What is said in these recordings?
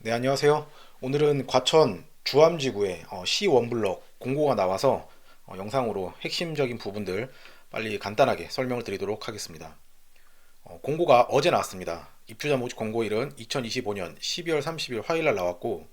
네, 안녕하세요. 오늘은 과천 주암지구에 C1블럭 공고가 나와서 영상으로 핵심적인 부분들 빨리 간단하게 설명을 드리도록 하겠습니다. 공고가 어제 나왔습니다. 입주자 모집 공고일은 2025년 12월 30일 화요일 날 나왔고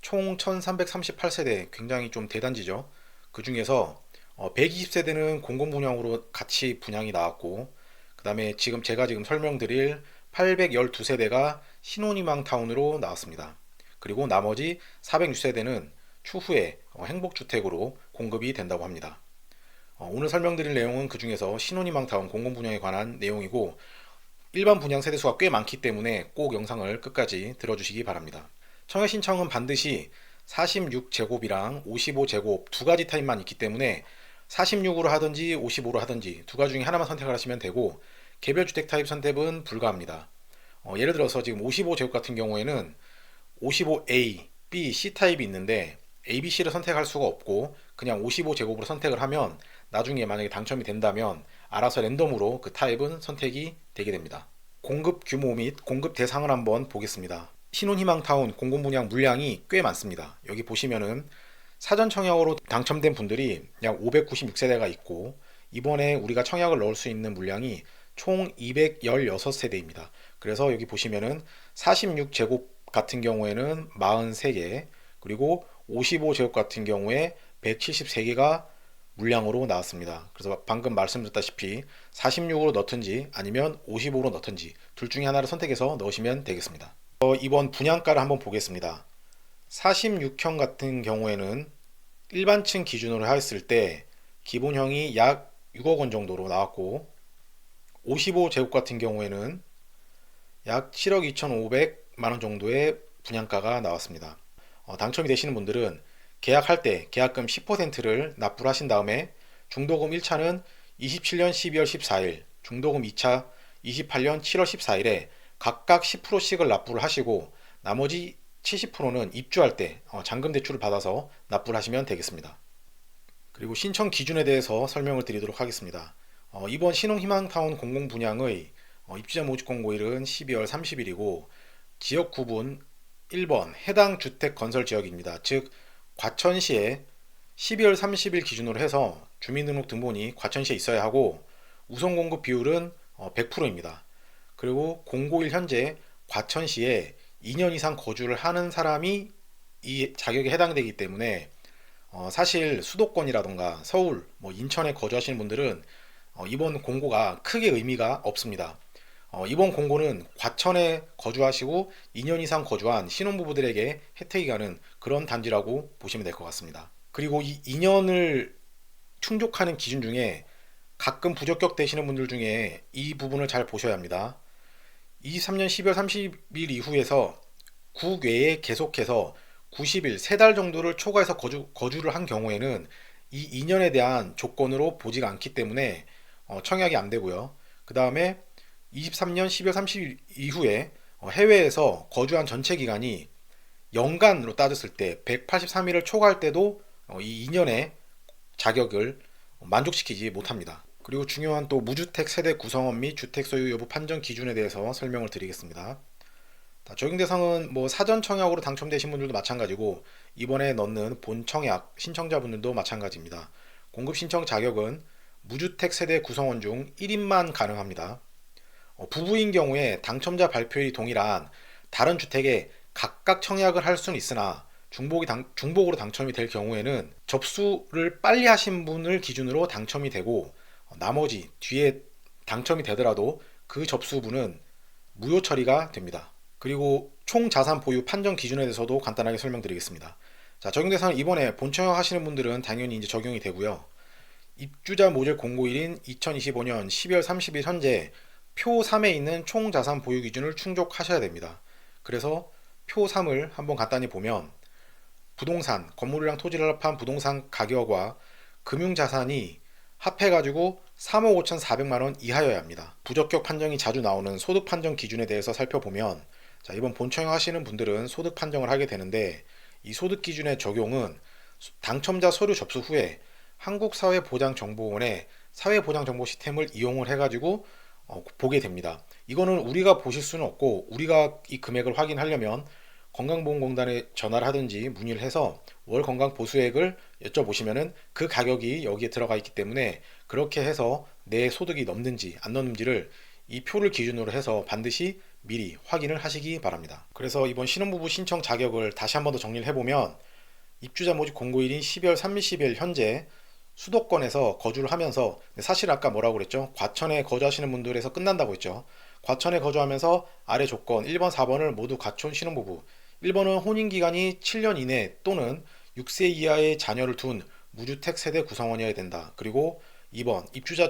총 1338세대, 굉장히 좀 대단지죠. 그 중에서 120세대는 공공분양으로 같이 분양이 나왔고, 그 다음에 제가 지금 설명드릴 812세대가 신혼희망 타운으로 나왔습니다. 그리고 나머지 406세대는 추후에 행복주택으로 공급이 된다고 합니다. 오늘 설명드릴 내용은 그 중에서 신혼희망 타운 공공분양에 관한 내용이고, 일반 분양 세대수가 꽤 많기 때문에 꼭 영상을 끝까지 들어주시기 바랍니다. 청약 신청은 반드시 46제곱이랑 55제곱 두 가지 타입만 있기 때문에 46으로 하든지 55로 하든지 두 가지 중에 하나만 선택을 하시면 되고, 개별 주택 타입 선택은 불가합니다. 예를 들어서 지금 55제곱 같은 경우에는 55A, B, C 타입이 있는데 A, B, C를 선택할 수가 없고 그냥 55제곱으로 선택을 하면 나중에 만약에 당첨이 된다면 알아서 랜덤으로 그 타입은 선택이 되게 됩니다. 공급 규모 및 공급 대상을 한번 보겠습니다. 신혼희망타운 공공분양 물량이 꽤 많습니다. 여기 보시면은 사전 청약으로 당첨된 분들이 약 596세대가 있고, 이번에 우리가 청약을 넣을 수 있는 물량이 총 216세대입니다. 그래서 여기 보시면은 46제곱 같은 경우에는 43개, 그리고 55제곱 같은 경우에 173개가 물량으로 나왔습니다. 그래서 방금 말씀드렸다시피 46으로 넣든지 아니면 55로 넣든지 둘 중에 하나를 선택해서 넣으시면 되겠습니다. 이번 분양가를 한번 보겠습니다. 46형 같은 경우에는 일반층 기준으로 했을 때 기본형이 약 6억 원 정도로 나왔고, 55제곱 같은 경우에는 약 7억 2,500만 원 정도의 분양가가 나왔습니다. 당첨이 되시는 분들은 계약할 때 계약금 10%를 납부를 하신 다음에 중도금 1차는 27년 12월 14일, 중도금 2차 28년 7월 14일에 각각 10%씩을 납부를 하시고, 나머지 70%는 입주할 때 잔금 대출을 받아서 납부를 하시면 되겠습니다. 그리고 신청 기준에 대해서 설명을 드리도록 하겠습니다. 이번 신혼희망타운 공공분양의 입주자 모집 공고일은 12월 30일이고 지역 구분 1번 해당 주택 건설 지역입니다. 즉 과천시에 12월 30일 기준으로 해서 주민등록등본이 과천시에 있어야 하고, 우선 공급 비율은 100%입니다. 그리고 공고일 현재 과천시에 2년 이상 거주를 하는 사람이 이 자격에 해당되기 때문에 사실 수도권이라던가 서울, 인천에 거주하시는 분들은 이번 공고가 크게 의미가 없습니다. 이번 공고는 과천에 거주하시고 2년 이상 거주한 신혼부부들에게 혜택이 가는 그런 단지라고 보시면 될 것 같습니다. 그리고 이 2년을 충족하는 기준 중에 가끔 부적격 되시는 분들 중에 이 부분을 잘 보셔야 합니다. 23년 12월 30일 이후에서 국외에 계속해서 90일, 3달 정도를 초과해서 거주를 한 경우에는 이 2년에 대한 조건으로 보지가 않기 때문에 청약이 안 되고요. 그 다음에 23년 12월 30일 이후에 해외에서 거주한 전체 기간이 연간으로 따졌을 때 183일을 초과할 때도 이 2년의 자격을 만족시키지 못합니다. 그리고 중요한 또 무주택 세대 구성원 및 주택 소유 여부 판정 기준에 대해서 설명을 드리겠습니다. 적용 대상은 사전 청약으로 당첨되신 분들도 마찬가지고 이번에 넣는 본 청약 신청자분들도 마찬가지입니다. 공급 신청 자격은 무주택 세대 구성원 중 1인만 가능합니다. 부부인 경우에 당첨자 발표일이 동일한 다른 주택에 각각 청약을 할 수는 있으나 중복으로 당첨이 될 경우에는 접수를 빨리 하신 분을 기준으로 당첨이 되고, 나머지 뒤에 당첨이 되더라도 그 접수분은 무효 처리가 됩니다. 그리고 총 자산 보유 판정 기준에 대해서도 간단하게 설명드리겠습니다. 자, 적용 대상은 이번에 본청약 하시는 분들은 당연히 이제 적용이 되고요. 입주자 모집 공고일인 2025년 12월 30일 현재 표 3에 있는 총 자산 보유 기준을 충족하셔야 됩니다. 그래서 표 3을 한번 간단히 보면 부동산, 건물이랑 토지를 합한 부동산 가격과 금융자산이 합해가지고 3억 5,400만 원 이하여야 합니다. 부적격 판정이 자주 나오는 소득 판정 기준에 대해서 살펴보면, 자, 이번 본청약 하시는 분들은 소득 판정을 하게 되는데 이 소득 기준의 적용은 당첨자 서류 접수 후에 한국사회보장정보원의 사회보장정보 시스템을 이용을 해가지고 보게 됩니다. 이거는 우리가 보실 수는 없고, 우리가 이 금액을 확인하려면 건강보험공단에 전화를 하든지 문의를 해서 월 건강보수액을 여쭤보시면은 그 가격이 여기에 들어가 있기 때문에 그렇게 해서 내 소득이 넘는지 안 넘는지를 이 표를 기준으로 해서 반드시 미리 확인을 하시기 바랍니다. 그래서 이번 신혼부부 신청 자격을 다시 한 번 더 정리를 해보면 입주자 모집 공고일인 12월 30일 현재 수도권에서 거주를 하면서, 사실 아까 뭐라고 그랬죠? 과천에 거주하시는 분들에서 끝난다고 했죠. 과천에 거주하면서 아래 조건 1번, 4번을 모두 갖춘 신혼부부. 1번은 혼인기간이 7년 이내 또는 6세 이하의 자녀를 둔 무주택 세대 구성원이어야 된다. 그리고 2번 입주자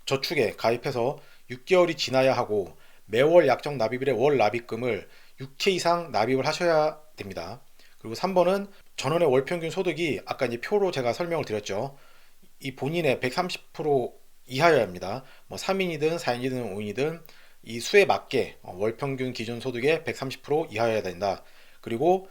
저축에 가입해서 6개월이 지나야 하고 매월 약정 납입일의 월 납입금을 6회 이상 납입을 하셔야 됩니다. 그리고 3번은 전원의 월 평균 소득이 아까 이제 표로 제가 설명을 드렸죠. 이 본인의 130% 이하여야 합니다. 뭐 3인이든 4인이든 5인이든 이 수에 맞게 월 평균 기준 소득의 130% 이하여야 된다. 그리고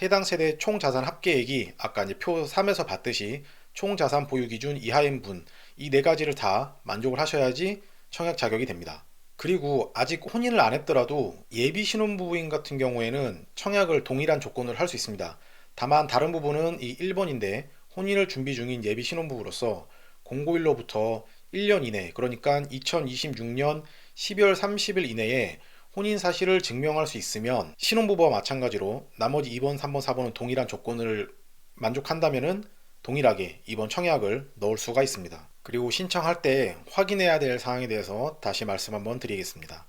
해당 세대 총 자산 합계액이 아까 이제 표 3에서 봤듯이 총 자산 보유 기준 이하인 분, 이 네 가지를 다 만족을 하셔야지 청약 자격이 됩니다. 그리고 아직 혼인을 안 했더라도 예비 신혼부부인 같은 경우에는 청약을 동일한 조건을 할 수 있습니다. 다만 다른 부분은 이 1번인데, 혼인을 준비 중인 예비 신혼부부로서 공고일로부터 1년 이내, 그러니까 2026년 12월 30일 이내에 혼인 사실을 증명할 수 있으면 신혼부부와 마찬가지로 나머지 2번, 3번, 4번은 동일한 조건을 만족한다면은 동일하게 이번 청약을 넣을 수가 있습니다. 그리고 신청할 때 확인해야 될 사항에 대해서 다시 말씀 한번 드리겠습니다.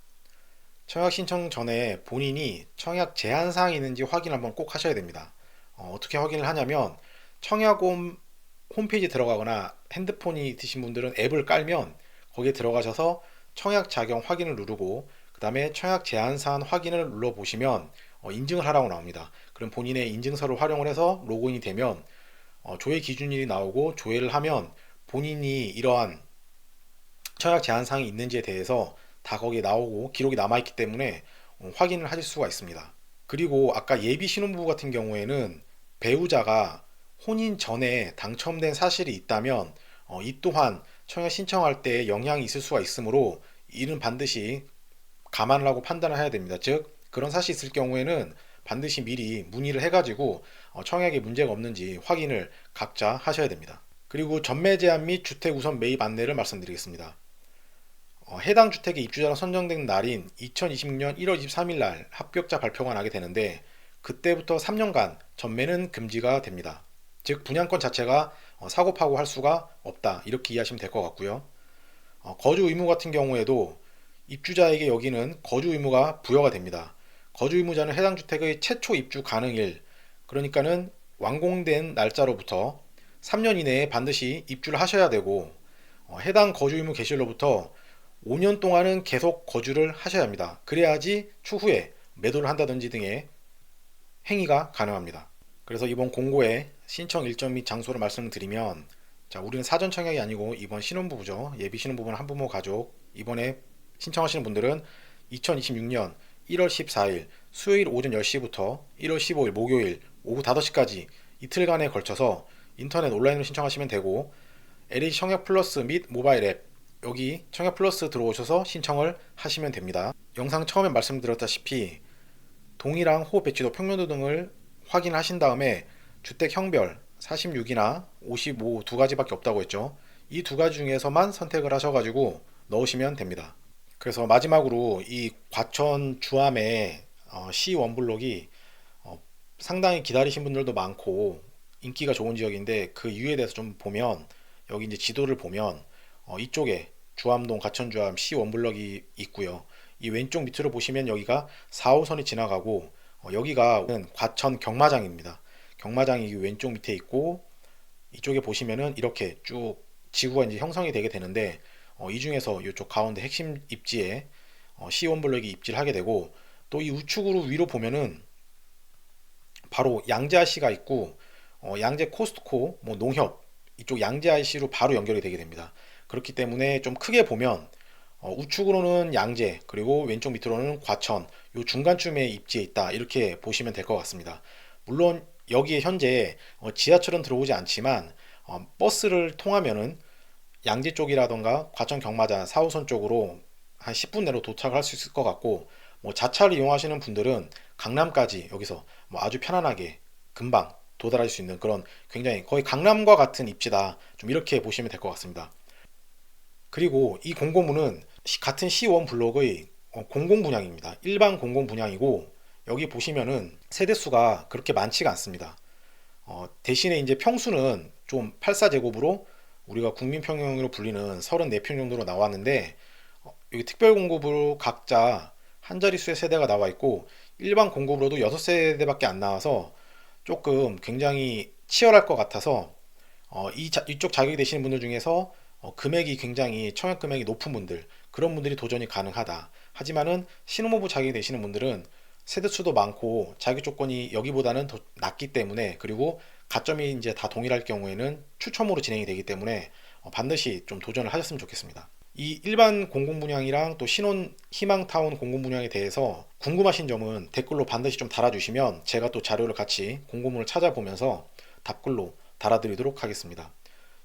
청약 신청 전에 본인이 청약 제한 사항이 있는지 확인 한번 꼭 하셔야 됩니다. 어떻게 확인을 하냐면 청약홈 홈페이지 들어가거나 핸드폰이 있으신 분들은 앱을 깔면 거기에 들어가셔서 청약 자격 확인을 누르고 그 다음에 청약 제한 사항 확인을 눌러보시면 인증을 하라고 나옵니다. 그럼 본인의 인증서를 활용을 해서 로그인이 되면 조회 기준일이 나오고 조회를 하면 본인이 이러한 청약 제한 사항이 있는지에 대해서 다 거기에 나오고 기록이 남아있기 때문에 확인을 하실 수가 있습니다. 그리고 아까 예비 신혼부부 같은 경우에는 배우자가 혼인 전에 당첨된 사실이 있다면 이 또한 청약 신청할 때 영향이 있을 수가 있으므로 이는 반드시 감안을 하고 판단을 해야 됩니다. 즉 그런 사실이 있을 경우에는 반드시 미리 문의를 해가지고 청약에 문제가 없는지 확인을 각자 하셔야 됩니다. 그리고 전매 제한 및 주택 우선 매입 안내를 말씀드리겠습니다. 해당 주택의 입주자로 선정된 날인 2026년 1월 23일 날 합격자 발표가 나게 되는데 그때부터 3년간 전매는 금지가 됩니다. 즉 분양권 자체가 사고 파고 할 수가 없다, 이렇게 이해하시면 될 것 같고요. 거주 의무 같은 경우에도 입주자에게 여기는 거주 의무가 부여가 됩니다. 거주 의무자는 해당 주택의 최초 입주 가능일, 그러니까는 완공된 날짜로부터 3년 이내에 반드시 입주를 하셔야 되고 해당 거주 의무 개시일로부터 5년 동안은 계속 거주를 하셔야 합니다. 그래야지 추후에 매도를 한다든지 등의 행위가 가능합니다. 그래서 이번 공고의 신청 일정 및 장소를 말씀드리면, 자, 우리는 사전 청약이 아니고 이번 신혼부부죠. 예비 신혼부부는 한부모 가족. 이번에 신청하시는 분들은 2026년 1월 14일 수요일 오전 10시부터 1월 15일 목요일 오후 5시까지 이틀간에 걸쳐서 인터넷 온라인으로 신청하시면 되고, LH 청약 플러스 및 모바일 앱, 여기 청약 플러스 들어오셔서 신청을 하시면 됩니다. 영상 처음에 말씀드렸다시피 동이랑 호 배치도 평면도 등을 확인하신 다음에 주택 형별 46이나 55 두 가지밖에 없다고 했죠. 이 두 가지 중에서만 선택을 하셔가지고 넣으시면 됩니다. 그래서 마지막으로 이 과천 주암의 C 원블록이 상당히 기다리신 분들도 많고 인기가 좋은 지역인데 그 이유에 대해서 좀 보면, 여기 이제 지도를 보면 이쪽에 주암동 과천주암 C 원블럭이 있고요. 이 왼쪽 밑으로 보시면 여기가 4호선이 지나가고 여기가 과천 경마장입니다. 경마장이 왼쪽 밑에 있고 이쪽에 보시면은 이렇게 쭉 지구가 이제 형성이 되게 되는데 이 중에서 이쪽 가운데 핵심 입지에 C 원블럭이 입지를 하게 되고, 또 이 우측으로 위로 보면은 바로 양재 IC가 있고 양재 코스트코, 뭐 농협, 이쪽 양재 IC로 바로 연결이 되게 됩니다. 그렇기 때문에 좀 크게 보면 우측으로는 양재, 그리고 왼쪽 밑으로는 과천, 요 중간쯤에 입지에 있다, 이렇게 보시면 될 것 같습니다. 물론 여기에 현재 지하철은 들어오지 않지만 버스를 통하면은 양재 쪽이라던가 과천 경마장 4호선 쪽으로 한 10분 내로 도착을 할 수 있을 것 같고, 뭐 자차를 이용하시는 분들은 강남까지 여기서 뭐 아주 편안하게 금방 도달할 수 있는 그런 굉장히 거의 강남과 같은 입지다. 좀 이렇게 보시면 될 것 같습니다. 그리고 이 공고문은 같은 C1 블록의 공공 분양입니다. 일반 공공 분양이고 여기 보시면은 세대수가 그렇게 많지가 않습니다. 대신에 이제 평수는 좀 84제곱으로 우리가 국민평형으로 불리는 34평 정도로 나왔는데 여기 특별 공급으로 각자 한 자릿수의 세대가 나와 있고 일반 공급으로도 6세대밖에 안 나와서 조금 굉장히 치열할 것 같아서 이쪽 자격이 되시는 분들 중에서 금액이 굉장히 청약 금액이 높은 분들 그런 분들이 도전이 가능하다. 하지만은 신혼부부 자격이 되시는 분들은 세대수도 많고 자격 조건이 여기보다는 더 낮기 때문에 그리고 가점이 이제 다 동일할 경우에는 추첨으로 진행이 되기 때문에 반드시 좀 도전을 하셨으면 좋겠습니다. 이 일반 공공분양이랑 또 신혼 희망타운 공공분양에 대해서 궁금하신 점은 댓글로 반드시 좀 달아주시면 제가 또 자료를 같이 공고문을 찾아보면서 답글로 달아드리도록 하겠습니다.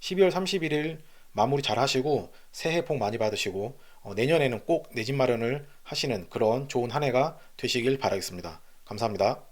12월 31일 마무리 잘 하시고 새해 복 많이 받으시고 내년에는 꼭 내 집 마련을 하시는 그런 좋은 한 해가 되시길 바라겠습니다. 감사합니다.